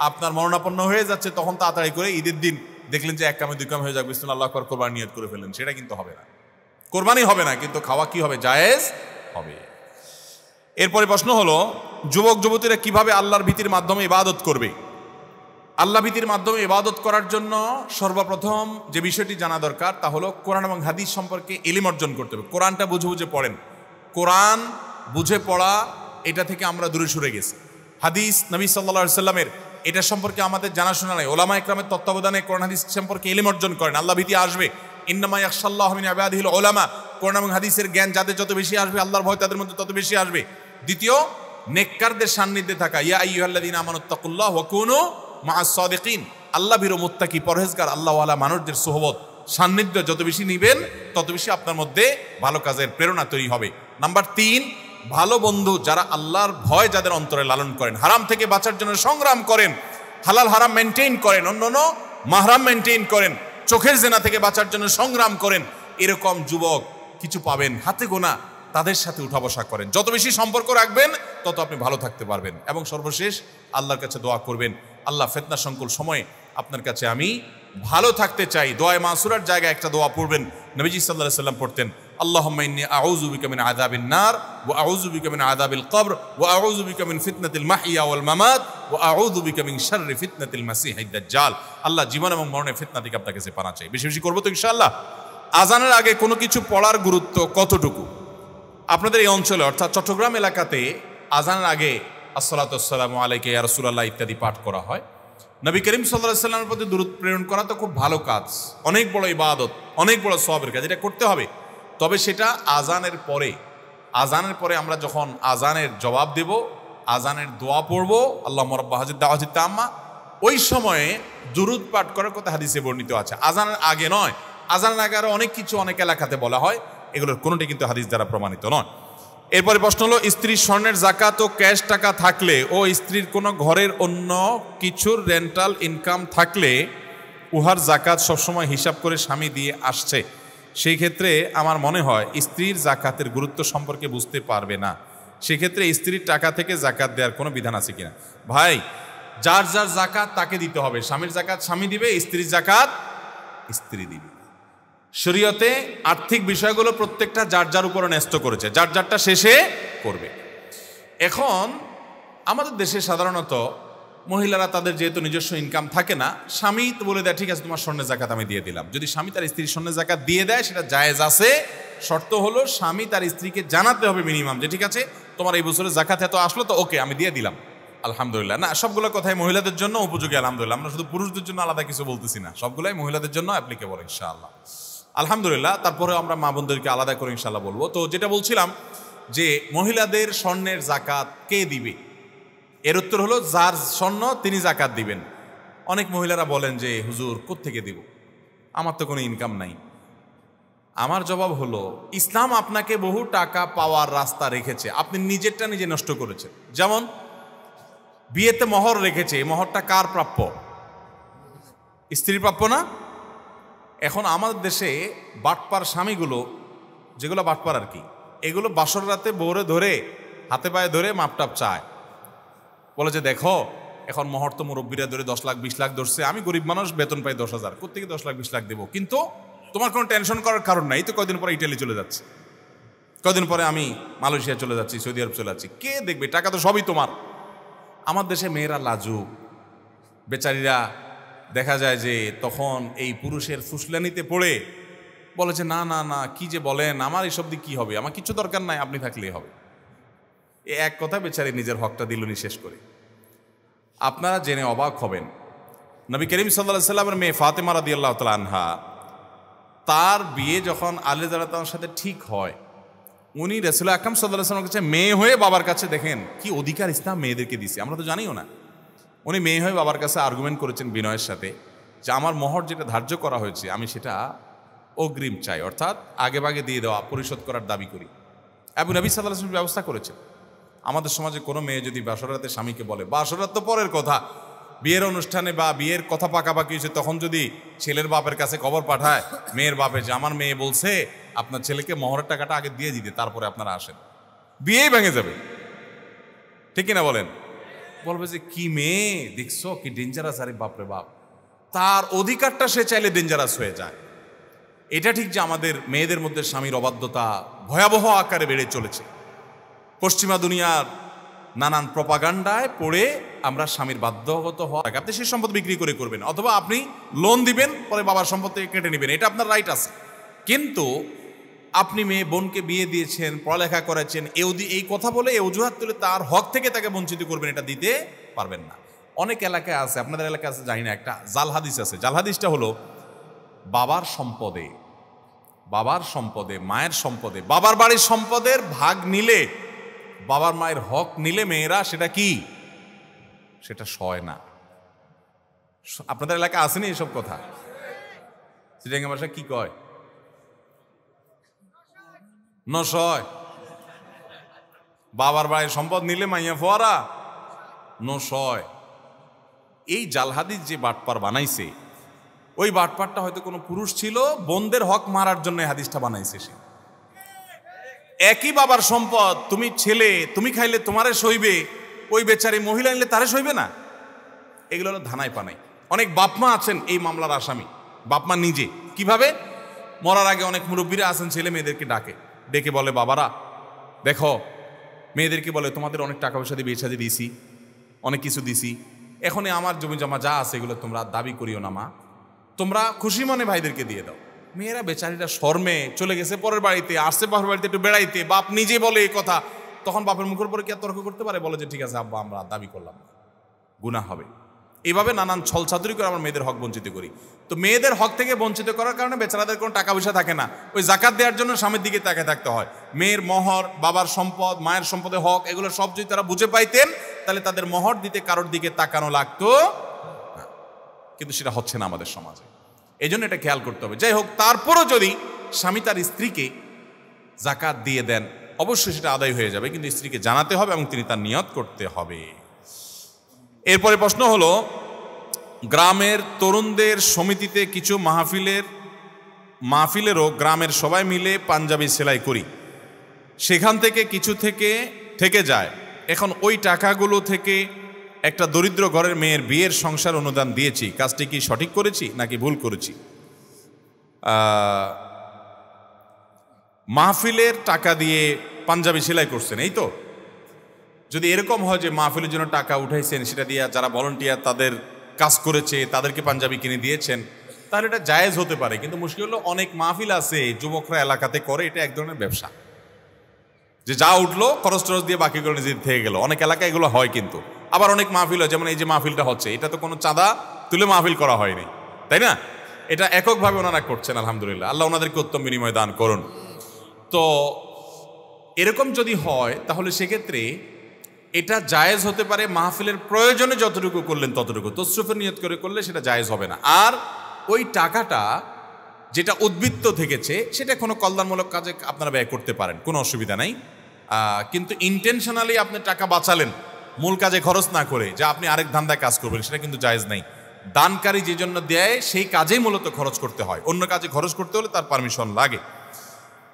Speaker 1: আপনার মরণাপন্ন হয়ে যাচ্ছে, তখন তাড়াতাড়ি করে ঈদের দিন দেখলেন যে 1 কামে 2 কাম হয়ে যাক, বিসমিল্লাহ আল্লাহু আকবার কোরবানি নিয়ত করে ফেললেন, সেটা কিন্তু হবে না। কোরবানি হবে না, কিন্তু খাওয়া কি হবে? জায়েজ হবে। এরপরে প্রশ্ন হলো, যুবক যুবতীরা কিভাবে আল্লাহর ভীতির মাধ্যমে ইবাদত করবে? আল্লাহ ভীতির মাধ্যমে ইবাদত করার জন্য সর্বপ্রথম যে বিষয়টি জানা দরকার তা হলো কোরআন এবং হাদিস সম্পর্কে ইলম অর্জন করতে হবে। কোরআনটা বুঝে বুঝে পড়েন। কোরআন বুঝে পড়া, এটা থেকে আমরা দূরে সরে গেছি। হাদিস নবী সাল্লাল্লাহু আলাইহি সাল্লামের, এটা সম্পর্কে আমাদের জানাশোনা নাই। ওলামা ইকরামের তত্ত্বাবধানে কোরআন হাদিস সম্পর্কে ইলম অর্জন করেন, আল্লাহ ভীতি আসবে। ইন্নামা ইয়াখশাল্লাহু মিন ইবাদিহিল উলামা, কোরআন এবং হাদিসের জ্ঞান যাদের যত বেশি আসবে, আল্লাহর ভয় তাদের মধ্যে তত বেশি আসবে। দ্বিতীয়, নেককারদের সান্নিধ্যে থাকা, ইয়া আইয়ুহাল্লাযীনা আমানুত্তাকুল্লাহ ওয়া কুনু মাআস সাদিকিন, আল্লাহ ভীরু মুত্তাকি পরহেজগার আল্লাহওয়ালা মানুষদের সোহবত সান্নিধ্য যত বেশি নিবেন, তত বেশি আপনার মধ্যে ভালো কাজের প্রেরণা তৈরি হবে। নাম্বার 3, ভালো বন্ধু যারা আল্লাহর ভয় যাদের অন্তরে লালন করেন, হারাম থেকে বাঁচার জন্য সংগ্রাম করেন, হালাল হারাম মেনটেইন করেন, অন্যান্য মাহরাম মেনটেইন করেন, চোখের জেনা থেকে বাঁচার জন্য সংগ্রাম করেন, এরকম যুবক কিছু পাবেন হাতে গোনা, তাদের সাথে উঠা বসা করেন। যত বেশি সম্পর্ক রাখবেন তত আপনি ভালো থাকতে পারবেন। এবং সর্বশেষ আল্লাহর কাছে দোয়া করবেন, আল্লাহ ফিতনা সংকুল সময়ে আপনার কাছে আমি ভালো থাকতে চাই। দোয়ায়ে মাসুরার জায়গায় একটা দোয়া পড়বেন, নবীজি সাল্লাল্লাহু আলাইহি ওয়াসাল্লাম পড়তেন, আল্লাহুম্মা ইন্নী আউযু বিকা মিন আযাবিন নার ওয়া আউযু বিকা মিন আযাবিল কবর ওয়া আউযু বিকা মিন ফিতনাতিল মাহইয়া ওয়াল মামাত ওয়া আউযু বিকা মিন শাররি ফিতনাতিল মাসিহিদ দাজ্জাল। আল্লাহ জীবন এবং মরণের ফিতনা থেকে আপনার কাছে পানা চাই। বেশি বেশি করবো তো ইনশাআল্লাহ। আজানের আগে কোনো কিছু পড়ার গুরুত্ব কতটুকু? আপনাদের এই অঞ্চলে অর্থাৎ চট্টগ্রাম এলাকাতে আজানের আগে আসসালাতু ওয়াসসালামু আলাইকা ইয়া রাসূলুল্লাহ ইত্যাদি পাঠ করা হয়। নবী করিম সাল্লাল্লাহু আলাইহি ওয়াসাল্লামের প্রতি দরুদ প্রেরণ করা তো খুব ভালো কাজ, অনেক বড় ইবাদত, অনেক বড় সওয়াবের কাজ, এটা করতে হবে। তবে সেটা আজানের পরে আমরা যখন আজানের জবাব দেব, আজানের দোয়া পড়ব, আল্লাহুম্মা রাব্বা হাযিদ দাওয়াতিত তাম্মা, ওই সময়ে দুরূদ পাঠ করার কথা হাদিসে বর্ণিত আছে। আজানের আগে নয়, আজানের আগে আরো অনেক কিছু অনেক এলাকাতে বলা হয়, এগুলোর কোনোটি কিন্তু হাদিস দ্বারা প্রমাণিত নয়। এরপরে প্রশ্ন হলো, স্ত্রীর স্বর্ণের যাকাত ও ক্যাশ টাকা থাকলে ও স্ত্রীর কোনো ঘরের অন্য কিছুর রেন্টাল ইনকাম থাকলে উহার যাকাত সবসময় হিসাব করে স্বামী দিয়ে আসছে, সেই ক্ষেত্রে আমার মনে হয় স্ত্রীর যাকাতের গুরুত্ব সম্পর্কে বুঝতে পারবে না। সেক্ষেত্রে স্ত্রীর টাকা থেকে যাকাত দেওয়ার কোনো বিধান আছে কিনা? ভাই, যার যার যাকাত তাকে দিতে হবে। স্বামীর যাকাত স্বামী দিবে, স্ত্রীর যাকাত স্ত্রী দিবে। শরীয়তে আর্থিক বিষয়গুলো প্রত্যেকটা যার যার উপরে ন্যস্ত করেছে, যার যারটা শেষে করবে। এখন আমাদের দেশে সাধারণত মহিলারা তাদের যেহেতু নিজস্ব ইনকাম থাকে না, স্বামী তো বলে দেয় ঠিক আছে তোমার স্বর্ণের যাকাত আমি দিয়ে দিলাম। যদি স্বামী তার স্ত্রীর স্বর্ণের যাকাত দিয়ে দেয় সেটা জায়েজ আছে। শর্ত হলো স্বামী তার স্ত্রীকে জানাতে হবে মিনিমাম যে ঠিক আছে তোমার এই বছরের যাকাত এত আসলো তো ওকে আমি দিয়ে দিলাম, আলহামদুলিল্লাহ। না, সবগুলো কথাই মহিলাদের জন্য উপযোগী, আলহামদুলিল্লাহ। আমরা শুধু পুরুষদের জন্য আলাদা কিছু বলতেছি না, সবগুলাই মহিলাদের জন্য অ্যাপ্লিকেবল ইনশাআল্লাহ, আলহামদুলিল্লাহ। তারপরে আমরা মা বোনদেরকে আলাদা করে ইনশাআল্লাহ বলবো। তো যেটা বলছিলাম যে মহিলাদের স্বর্ণের যাকাত কে দিবে, এর উত্তর হলো যার স্বর্ণ তিনি যাকাত দিবেন। অনেক মহিলারা বলেন যে হুজুর কোত্থেকে দিব, আমার তো কোনো ইনকাম নাই। আমার জবাব হলো ইসলাম আপনাকে বহু টাকা পাওয়ার রাস্তা রেখেছে, আপনি নিজেরটা নিজে নষ্ট করেছেন। যেমন বিয়েতে মোহর রেখেছে, এই মোহরটা কার প্রাপ্য? স্ত্রীর প্রাপ্য না? এখন আমাদের দেশে বাটপার স্বামীগুলো, যেগুলো বাটপার আর কি, এগুলো বাসর রাতে বউরে ধরে হাতে পায়ে ধরে মাপটাপ চায়, বলে যে দেখো এখন মোহর তো মুরব্বীরা ধরে 10 লাখ 20 লাখ ধরছে, আমি গরিব মানুষ বেতন পাই 10,000, কোত্থেকে 10 লাখ 20 লাখ দেবো? কিন্তু তোমার কোনো টেনশন করার কারণ নাই, তো কয়দিন পরে ইটালি চলে যাচ্ছে, কয়দিন পরে আমি মালয়েশিয়া চলে যাচ্ছি, সৌদি আরব চলে যাচ্ছি, কে দেখবে? টাকা তো সবই তোমার। আমার দেশে মেয়েরা লাজুক, বেচারীরা দেখা যায় যে তখন এই পুরুষের ফুসলানিতে পড়ে বলে যে না না না কি যে বলেন, আমার এইসব দিয়ে কী হবে, আমার কিছু দরকার নাই, আপনি থাকলেই হবে। এ এক কথা বেচারি নিজের হকটা দিলনি শেষ করে। আপনারা জেনে অবাক হবেন, নবী করিম সাল্লাল্লাহু আলাইহি সাল্লামের মেয়ে ফাতেমা রাদিয়াল্লাহু তাআলা আনহা, তার বিয়ে যখন আলী রাদিয়াল্লাহু তাআলার সাথে ঠিক হয়, উনি রাসূল আকরাম সাল্লাল্লাহু আলাইহি ওয়াসাল্লামের কাছে মেয়ে হয়ে বাবার কাছে, দেখেন কি অধিকার ইসলাম মেয়েদেরকে দিছে, আমরা তো জানিও না। উনি মেয়ে হয়ে বাবার কাছে আর্গুমেন্ট করেছেন বিনয়ের সাথে যে আমার মোহর যেটা ধার্য করা হয়েছে আমি সেটা অগ্রিম চাই, অর্থাৎ আগে ভাগে দিয়ে দেওয়া, পরিশোধ করার দাবি করি। এবং নবী সাল্লাল্লাহু আলাইহি ওয়াসাল্লাম ব্যবস্থা করেছেন। আমাদের সমাজে কোনো মেয়ে যদি বাসরাতে স্বামীকে বলে, বাসরাত তো পরের কথা, বিয়ের অনুষ্ঠানে বা বিয়ের কথা পাকাপাকি হয়েছে তখন যদি ছেলের বাপের কাছে খবর পাঠায় মেয়ের বাপে যে আমার মেয়ে বলছে আপনার ছেলেকে মহরের টাকাটা আগে দিয়ে দিতে, তারপরে আপনারা আসেন, বিয়েই ভেঙে যাবে। ঠিক কিনা বলেন? বলবে যে কি মেয়ে দেখছো, কি ডেঞ্জারাস, আরে বাপরে বাপ, তার অধিকারটা সে চাইলে ডেঞ্জারাস হয়ে যায়। এটা ঠিক যে আমাদের মেয়েদের মধ্যে স্বামীর অবাধ্যতা ভয়াবহ আকারে বেড়ে চলেছে। পশ্চিমা দুনিয়ার নানান প্রপাগান্ডায় পড়ে আমরা স্বামীর বাধ্যগত হওয়া, আপনি সেই সম্পদ বিক্রি করে করবেন অথবা আপনি লোন দিবেন, পরে বাবার সম্পদ থেকে কেটে নেবেন, এটা আপনার রাইট আছে। কিন্তু আপনি মেয়ে বোনকে বিয়ে দিয়েছেন, পড়ালেখা করেছেন, এই কথা বলে এই অজুহাত তুলে তার হক থেকে তাকে বঞ্চিত করবেন, এটা দিতে পারবেন না। অনেক এলাকায় আছে, আপনাদের এলাকায় আছে জানি না, একটা জাল হাদিস আছে। জাল হাদিসটা হলো বাবার সম্পদে, মায়ের সম্পদে, বাবার বাড়ির সম্পদের ভাগ নিলে, বাবার মায়ের হক নিলে মেয়েরা সেটা কি, সেটা সয় না। আপনাদের এলাকায় আসেনি এসব কথা? চিটাঙ্গা ভাষা কি কয়? নশয়। বাবার বাড়ির সম্পদ নিলে মাইয়া ফোয়ারা নশয়। এই জাল হাদিস যে বাটপার বানাইছে, ওই বাটপারটা হয়তো কোনো পুরুষ ছিল, বোনদের হক মারার জন্য হাদিসটা বানাইছে সে। একই বাবার সম্পদ, তুমি ছেলে, তুমি খাইলে তোমারে সইবে, ওই বেচারি মহিলা নিলে তারে সইবে না। এগুলো হলো ধানাই পানাই। অনেক বাপমা আছেন এই মামলার আসামি, বাপমা নিজে। কিভাবে? মরার আগে অনেক মুরব্বীরা আছেন, ছেলে মেয়েদেরকে ডেকে বলে বাবারা দেখো, মেয়েদেরকে বলে তোমাদের অনেক টাকা পয়সা দিয়ে বিয়ে শাদী দিয়েছি, অনেক কিছু দিছি, এখনই আমার জমি জমা যা আছে এগুলো তোমরা দাবি করিও না মা, তোমরা খুশি মনে ভাইদেরকে দিয়ে দাও। মেয়েরা বেচারিরা শর্মে চলে গেছে পরের বাড়িতে, আসছে বাপের বাড়িতে একটু বেড়াইতে, বাপ নিজে বলে এই কথা, তখন বাপের মুখের উপরে কি আর তর্ক করতে পারে? বলে যে ঠিক আছে আব্বা আমরা দাবি করলাম, গুনাহ হবে। এইভাবে নানান ছলছাতুরি করে আমরা মেয়েদের হক বঞ্চিত করি। তো মেয়েদের হক থেকে বঞ্চিত করার কারণে বেচারাদের কোনো টাকা পয়সা থাকে না, ওই জাকাত দেওয়ার জন্য স্বামীর দিকে তাকিয়ে থাকতে হয়। মেয়ের মহর, বাবার সম্পদ, মায়ের সম্পদের হক, এগুলো সব যদি তারা বুঝে পাইতেন তাহলে তাদের মহর দিতে কারোর দিকে তাকানো লাগতো না। কিন্তু সেটা হচ্ছে না আমাদের সমাজে, এই জন্য এটা খেয়াল করতে হবে। যাই হোক, তারপরও যদি স্বামী তার স্ত্রীকে জাকাত দিয়ে দেন অবশ্যই সেটা আদায় হয়ে যাবে, কিন্তু স্ত্রীকে জানাতে হবে এবং তিনি তার নিয়ত করতে হবে। এরপরে প্রশ্ন হলো, গ্রামের তরুণদের সমিতিতে কিছু মাহফিলেরও গ্রামের সবাই মিলে পাঞ্জাবি সেলাই করি, সেখান থেকে কিছু থেকে যায়। এখন ওই টাকাগুলো থেকে একটা দরিদ্র ঘরের মেয়ের বিয়ের সংসার অনুদান দিয়েছি, কাজটি কি সঠিক করেছি নাকি ভুল করেছি? মাহফিলের টাকা দিয়ে পাঞ্জাবি সেলাই করছেন, এই তো? যদি এরকম হয় যে মাহফিলের জন্য টাকা উঠাইছেন, সেটা দিয়ে যারা ভলান্টিয়ার তাদের কাজ করেছে তাদেরকে পাঞ্জাবি কিনে দিয়েছেন, তাহলে এটা জায়েজ হতে পারে। কিন্তু মুশকিল হলো অনেক মাহফিল আছে যুবকরা এলাকাতে করে, এটা এক ধরনের ব্যবসা, যে যা উঠলো খরচ টরচ দিয়ে বাকিগুলো নিজে থেকে গেল। অনেক এলাকায় এগুলো হয়, কিন্তু আবার অনেক মাহফিল হয়, যেমন এই যে মাহফিলটা হচ্ছে, এটা তো কোনো চাঁদা তুলে মাহফিল করা হয়নি, তাই না? এটা এককভাবে ওনারা করছেন, আলহামদুলিল্লাহ, আল্লাহ ওনাদেরকে উত্তম বিনিময় দান করুন। তো এরকম যদি হয় তাহলে সেক্ষেত্রে এটা জায়েজ হতে পারে, মাহফিলের প্রয়োজনে যতটুকু করলেন ততটুকু, তসরুফের নিয়ত করে করলে সেটা জায়েজ হবে না। আর ওই টাকাটা যেটা উদ্বৃত্ত থেকেছে সেটা কোনো কল্যাণমূলক কাজে আপনারা ব্যয় করতে পারেন, কোনো অসুবিধা নাই। কিন্তু ইন্টেনশনালি আপনি টাকা বাঁচালেন মূল কাজে খরচ না করে, যা আপনি আরেক ধান্দায় কাজ করবেন, সেটা কিন্তু জায়েজ নাই। দানকারী যে জন্য দেয় সেই কাজেই মূলত খরচ করতে হয়, অন্য কাজে খরচ করতে হলে তার পারমিশন লাগে।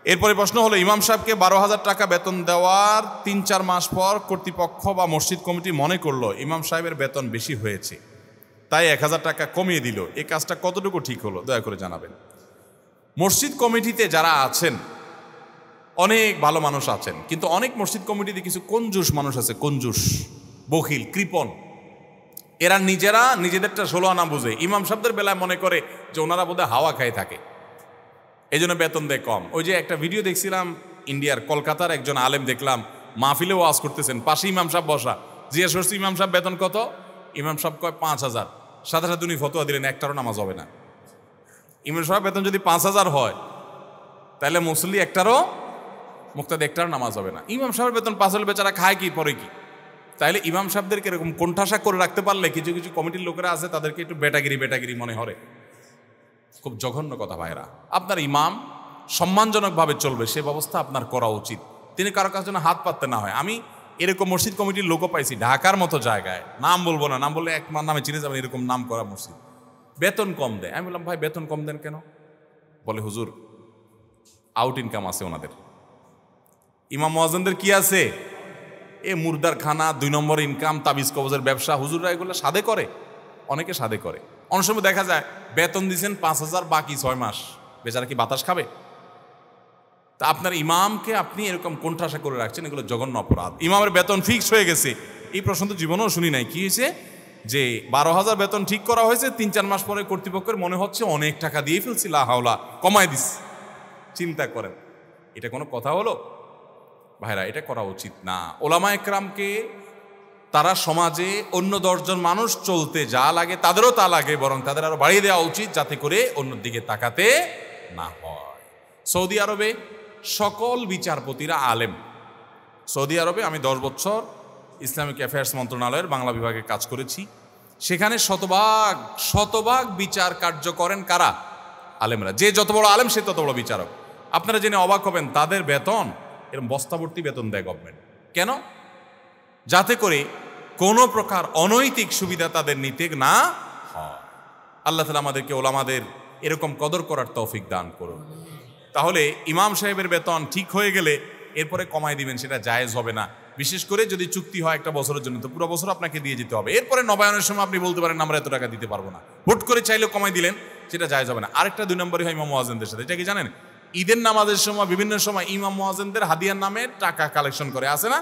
Speaker 1: এরপরে প্রশ্ন হলো, ইমাম সাহেবকে 12,000 টাকা বেতন দেওয়ার 3-4 মাস পর কর্তৃপক্ষ বা মসজিদ কমিটি মনে করলো ইমাম সাহেবের বেতন বেশি হয়েছে, তাই 1,000 টাকা কমিয়ে দিল, এই কাজটা কতটুকু ঠিক হলো দয়া করে জানাবেন। মসজিদ কমিটিতে যারা আছেন অনেক ভালো মানুষ আছেন, কিন্তু অনেক মসজিদ কমিটিতে কিছু কঞ্জুস মানুষ আছে, কঞ্জুস, বখিল, কৃপণ। এরা নিজেরা নিজেদেরটা 16 আনা বুঝে, ইমাম সাহেবদের বেলায় মনে করে যে ওনারা বোধহয় হাওয়া খায় থাকে, এই জন্য বেতন দেয় কম। ওই যে একটা ভিডিও দেখছিলাম ইন্ডিয়ার কলকাতার একজন আলেম দেখলাম মাহফিলে ওয়াজ করতেছেন, পাশে ইমাম সাহেব বসা, জিজ্ঞেস করছি ইমাম সাহেব বেতন কত? ইমাম সাহেব কয় 5,000। সাথে সাথে উনি ফতোয়া দিলেন একটারও নামাজ হবে না। ইমাম সাহেব বেতন যদি 5,000 হয় তাহলে মুসল্লি একটারও, মুক্তাদি একটারও নামাজ হবে না। ইমাম সাহেবের বেতন 5 হলে বেচারা খায় কি, পরে কি? তাইলে ইমাম সাহেবদেরকে এরকম কোণঠাসা করে রাখতে পারলে কিছু কিছু কমিটির লোকেরা আছে তাদেরকে একটু বেটাগিরি মনে হয়। খুব জঘন্য কথা ভাইরা। আপনার ইমাম সম্মানজনকভাবে চলবে সে ব্যবস্থা আপনার করা উচিত, তিনি কারো কাছে যেন হাত পাততে না হয়। আমি এরকম মসজিদ কমিটির লোকও পাইছি ঢাকার মতো জায়গায়, নাম বলবো না, নাম বললে এক নামে চিনে যাবেন, এরকম নাম করা মসজিদ, বেতন কম দেয়। আমি বললাম ভাই বেতন কম দেন কেন? বলে হুজুর আউট ইনকাম আছে ওনাদের। ইমাম মুয়াজ্জিনদের কি আছে? এ মুর্দার খানা, 2 নম্বর ইনকাম, তাবিজ কবজের ব্যবসা। হুজুররা এগুলো সাদে করে, অনেকে সাদে করে। অনেক সময় দেখা যায় বেতন দিচ্ছেন 5,000, বাকি 6 মাস, বেচারা কি বাতাস খাবে? তা আপনার ইমামকে আপনি এরকম কোণঠাসা করে রাখছেন, এগুলো জঘন্য অপরাধ। ইমামের বেতন ফিক্স হয়ে গেছে, এই প্রশ্ন তো জীবনেও শুনি নাই। কি হয়েছে যে 12,000 বেতন ঠিক করা হয়েছে, 3-4 মাস পরে কর্তৃপক্ষের মনে হচ্ছে অনেক টাকা দিয়ে ফেলছি, লা হাওলা, কমায় দিস। চিন্তা করেন, এটা কোনো কথা হলো? ভাইরা, এটা করা উচিত না। ওলামা একরামকে তারা সমাজে অন্য 10 জন মানুষ চলতে যা লাগে তাদেরও তা লাগে, বরং তাদের আরো বাড়িয়ে দেওয়া উচিত যাতে করে অন্যর দিকে তাকাতে না হয়। সৌদি আরবে সকল বিচারপতিরা আলেম। সৌদি আরবে আমি 10 বছর ইসলামিক অ্যাফেয়ার্স মন্ত্রণালয়ের বাংলা বিভাগে কাজ করেছি। সেখানে শতভাগ বিচার কার্য করেন কারা? আলেমরা। যে যত বড় আলেম সে তত বড় বিচারক। আপনারা জেনে অবাক হবেন, তাদের বেতন এরকম বস্তাভর্তি বেতন দেয় গভর্নমেন্ট। কেন? যাতে করে কোনো প্রকার অনৈতিক সুবিধা তাদের নিতে না হয়। আল্লাহ তাআলা আমাদেরকে ওলামাদের এরকম কদর করার তৌফিক দান করুন। তাহলে ইমাম সাহেবের বেতন ঠিক হয়ে গেলে এরপরে কমায় দিবেন, সেটা জায়েজ হবে না। বিশেষ করে যদি চুক্তি হয় একটা বছরের জন্য, তো পুরো বছর আপনাকে দিয়ে যেতে হবে। এরপরে নবায়নের সময় আপনি বলতে পারেন আমরা এত টাকা দিতে পারবো না, হুট করে চাইলেও কমাই দিলেন, সেটা জায়েজ হবে না। আরেকটা 2 নম্বরই হয় ইমাম মুয়াজ্জিনদের সাথে। এটা কি জানেন? ঈদের নামাজের সময় বিভিন্ন সময় ইমাম মুয়াজ্জিনদের হাদিয়ার নামে টাকা কালেকশন করে, আছে না?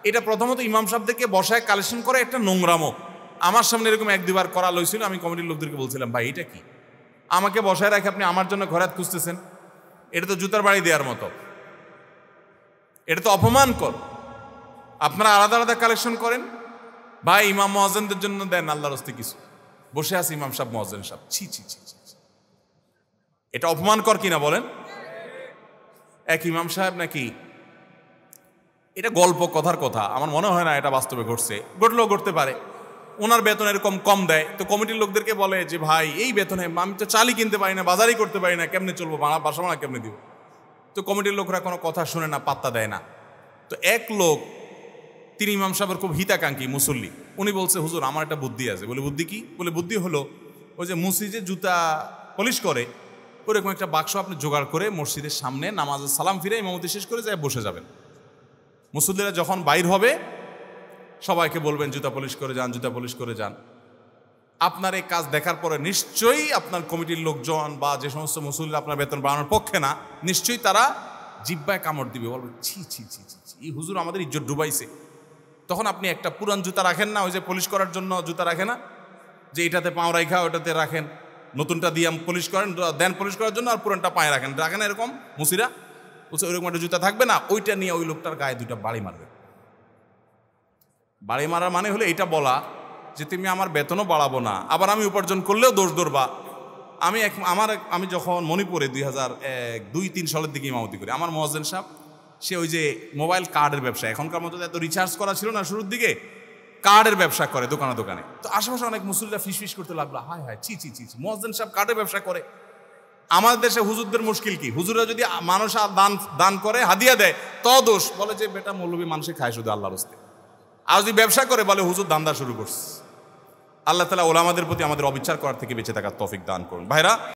Speaker 1: এটা প্রথমত ইমাম সাহেবদেরকে বসায় কালেকশন করে একটা নোংরামো। আমার সামনে এরকম 1-2 বার করা লইছিল। আমি কমিটির লোকদেরকে বলছিলাম, ভাই এটা কি? আমাকে বসায় রাখে আপনি আমার জন্য ঘরাত খুঁজতেছেন? এটা তো জুতার বাড়ি দেওয়ার মতো, এটা তো অপমান কর। আপনারা আলাদা আলাদা কালেকশন করেন, ভাই ইমাম মুয়াজ্জিনদের জন্য দেন আল্লাহর রাস্তায় কিছু। বসে আছে ইমাম সাহেব, মুয়াজ্জিন সাহেব, ছি ছি ছি ছি, এটা অপমান কর কিনা বলেন? এক ইমাম সাহেব নাকি, এটা গল্প কথার কথা, আমার মনে হয় না এটা বাস্তবে ঘটছে, ঘটলেও ঘটতে পারে। ওনার বেতন এরকম কম দেয়, তো কমিটির লোকদেরকে বলে যে ভাই এই বেতনে আমি তো চালই কিনতে পারি না, বাজারই করতে পারি না, কেমনে চলবো, বাসা ভাড়া কেমনে দিব? তো কমিটির লোকরা কোনো কথা শুনে না, পাত্তা দেয় না। তো এক লোক, তিনি ইমাম সাহেবের খুব হিতাকাঙ্ক্ষী মুসল্লি, উনি বলছে হুজুর আমার একটা বুদ্ধি আছে। বলে বুদ্ধি কি? বলে বুদ্ধি হলো ওই যে মসজিদে জুতা পলিশ করে ওরকম একটা বাক্স আপনি জোগাড় করে মসজিদের সামনে নামাজের সালাম ফিরে ইমামতি শেষ করে যায় বসে যাবেন। মুসল্লিরা যখন বাইর হবে সবাইকে বলবেন জুতা পলিশ করে যান, জুতা পলিশ করে যান। আপনার এই কাজ দেখার পরে নিশ্চয়ই আপনার কমিটির লোকজন বা যে সমস্ত মুসল্লিরা আপনার বেতন বাড়ানোর পক্ষে না, নিশ্চয়ই তারা জিব্বায় কামড় দিবে, বলবে ছি ছি ছি ছি ছি, এই হুজুর আমাদের ইজ্জত ডুবাইছে। তখন আপনি একটা পুরান জুতা রাখেন না, ওই যে পলিশ করার জন্য জুতা রাখে না, যে এটাতে পাও রাখা ওটাতে রাখেন, নতুনটা দিয়ে পলিশ করেন, দেন পলিশ করার জন্য, আর পুরানটা পায়ে রাখেন, রাখেন এরকম মুসিরা, ওইরকম একটা জুতা থাকবে না, ওইটা নিয়ে ওই লোকটার গায়ে 2টা বাড়ি মারবে। বাড়ি মারার মানে হলো এটা বলা যে তুমি আমার বেতনও বাড়াবো না, আবার আমি উপার্জন করলেও দোষ ধরবা। আমি যখন মণিপুরে 2001-2-3 সালের দিকে ইমামতি করি, আমার মুয়াজ্জিন সাহেব সে ওই যে মোবাইল কার্ডের ব্যবসা, এখনকার মতো এত রিচার্জ করা ছিল না শুরুর দিকে, কার্ডের ব্যবসা করে দোকানে দোকানে। তো আশেপাশে অনেক মুসল্লিরা ফিস করতে লাগলো, হায় হায় ছি ছি ছি, মুয়াজ্জিন সাহেব কার্ডের ব্যবসা করে। আমাদের দেশে হুজুরদের মুশকিল কি? হুজুরা যদি মানুষ দান করে, হাদিয়া দেয়, তো দোষ বলে যে বেটা মৌলবী মানুষে খায় শুধু আল্লাহর রাস্তায়। আর যদি ব্যবসা করে বলে হুজুর দান্দা শুরু করছে। আল্লাহ তাআলা ওলামাদের প্রতি আমাদের অবিচার করার থেকে বেঁচে থাকার তৌফিক দান করুন। ভাইরা,